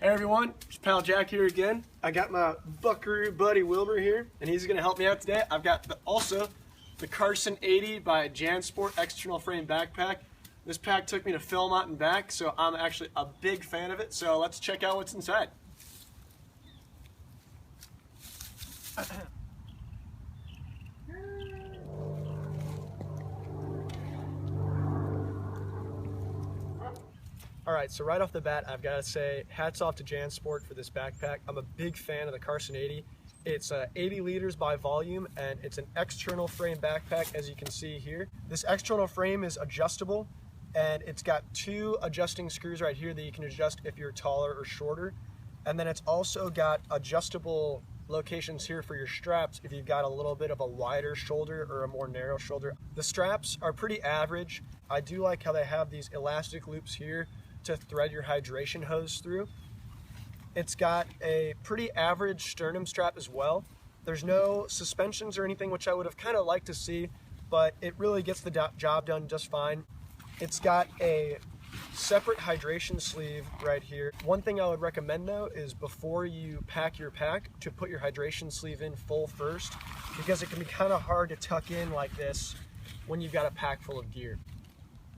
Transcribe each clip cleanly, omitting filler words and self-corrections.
Hey everyone, it's Pal Jack here again. I got my buckaroo buddy Wilbur here, and he's going to help me out today. I've got also the Carson 80 by Jansport external frame backpack. This pack took me to Philmont and back, so I'm actually a big fan of it. So let's check out what's inside. Alright, so right off the bat, I've got to say hats off to Jansport for this backpack. I'm a big fan of the Carson 80. It's 80 liters by volume, and it's an external frame backpack, as you can see here. This external frame is adjustable, and it's got two adjusting screws right here that you can adjust if you're taller or shorter. And then it's also got adjustable locations here for your straps if you've got a little bit of a wider shoulder or a more narrow shoulder. The straps are pretty average. I do like how they have these elastic loops here to thread your hydration hose through. It's got a pretty average sternum strap as well. There's no suspensions or anything, which I would have kind of liked to see, but it really gets the job done just fine. It's got a separate hydration sleeve right here. One thing I would recommend though is before you pack your pack to put your hydration sleeve in full first, because it can be kind of hard to tuck in like this when you've got a pack full of gear.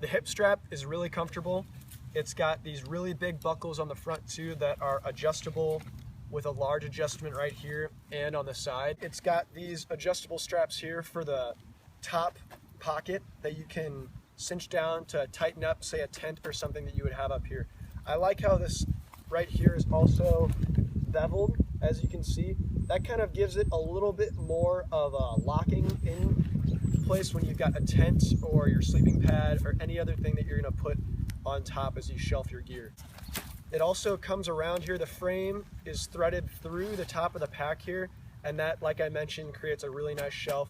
The hip strap is really comfortable. It's got these really big buckles on the front too that are adjustable with a large adjustment right here and on the side. It's got these adjustable straps here for the top pocket that you can cinch down to tighten up, say a tent or something that you would have up here. I like how this right here is also beveled, as you can see. That kind of gives it a little bit more of a locking in place when you've got a tent or your sleeping pad or any other thing that you're gonna put on top as you shelf your gear. It also comes around here. The frame is threaded through the top of the pack here, and that, like I mentioned, creates a really nice shelf.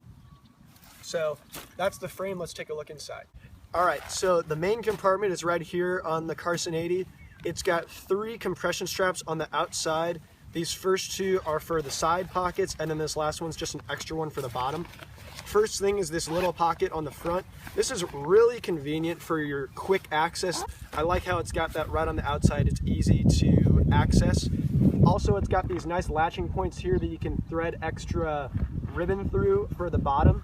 So that's the frame. Let's take a look inside. All right, so the main compartment is right here on the Carson 80. It's got 3 compression straps on the outside. These first 2 are for the side pockets, and then this last one's just an extra one for the bottom. First thing is this little pocket on the front. This is really convenient for your quick access. I like how it's got that right on the outside. It's easy to access. Also, it's got these nice latching points here that you can thread extra ribbon through for the bottom.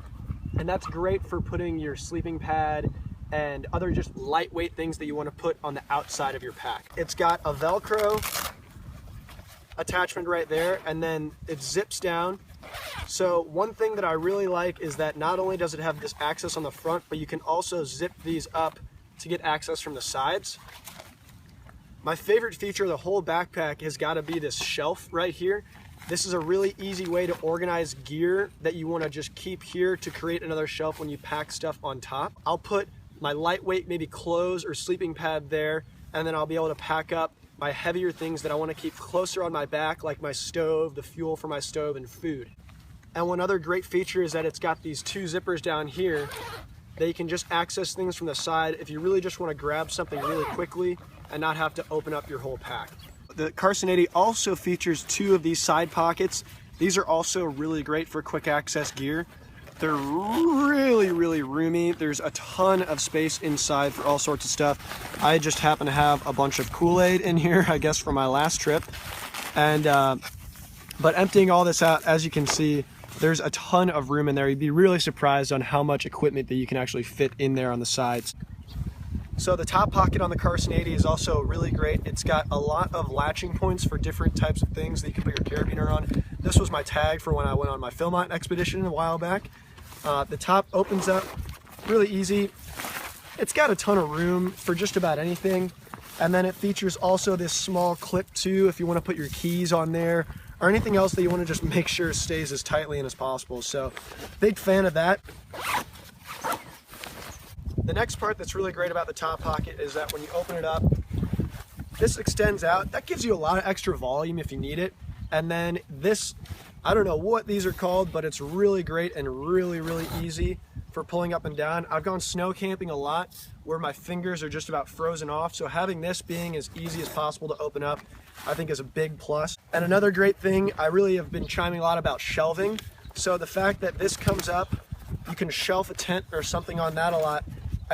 And that's great for putting your sleeping pad and other just lightweight things that you want to put on the outside of your pack. It's got a Velcro attachment right there, and then it zips down. So one thing that I really like is that not only does it have this access on the front, but you can also zip these up to get access from the sides. My favorite feature of the whole backpack has got to be this shelf right here. This is a really easy way to organize gear that you want to just keep here to create another shelf when you pack stuff on top. I'll put my lightweight, maybe clothes or sleeping pad there, and then I'll be able to pack up my heavier things that I want to keep closer on my back, like my stove, the fuel for my stove, and food. And one other great feature is that it's got these 2 zippers down here that you can just access things from the side if you really just want to grab something really quickly and not have to open up your whole pack. The Carson 80 also features 2 of these side pockets. These are also really great for quick access gear. They're really, really roomy. There's a ton of space inside for all sorts of stuff. I just happen to have a bunch of Kool-Aid in here, I guess, from my last trip. And but emptying all this out, as you can see, there's a ton of room in there. You'd be really surprised on how much equipment that you can actually fit in there on the sides. So the top pocket on the Carson 80 is also really great. It's got a lot of latching points for different types of things that you can put your carabiner on. This was my tag for when I went on my Philmont expedition a while back. The top opens up really easy. It's got a ton of room for just about anything. And then it features also this small clip too if you want to put your keys on there or anything else that you want to just make sure stays as tightly in as possible. So big fan of that. The next part that's really great about the top pocket is that when you open it up, this extends out. That gives you a lot of extra volume if you need it. And then this, I don't know what these are called, but it's really great and really, really easy for pulling up and down. I've gone snow camping a lot where my fingers are just about frozen off. So having this being as easy as possible to open up, I think is a big plus. And another great thing, I really have been chiming a lot about shelving. So the fact that this comes up, you can shelf a tent or something on that a lot.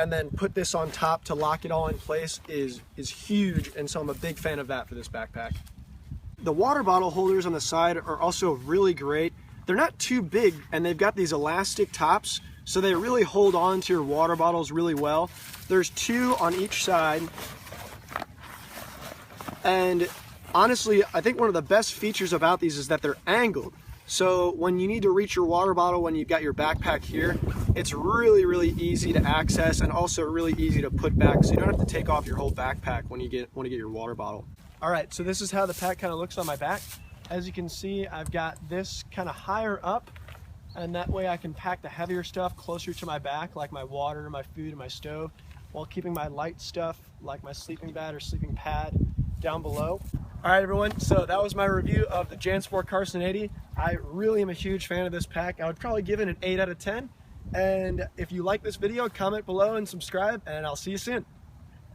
and then put this on top to lock it all in place is huge, and so I'm a big fan of that for this backpack. The water bottle holders on the side are also really great. They're not too big, and they've got these elastic tops, so they really hold on to your water bottles really well. There's 2 on each side, and honestly, I think one of the best features about these is that they're angled. So when you need to reach your water bottle when you've got your backpack here, it's really easy to access, and also really easy to put back, so you don't have to take off your whole backpack when you want to get your water bottle. All right, so this is how the pack kind of looks on my back. As you can see, I've got this kind of higher up, and that way I can pack the heavier stuff closer to my back, like my water, my food, and my stove, while keeping my light stuff, like my sleeping bag or sleeping pad, down below. All right, everyone, so that was my review of the Jansport Carson 80. I really am a huge fan of this pack. I would probably give it an 8 out of 10. And if you like this video, comment below and subscribe, and I'll see you soon.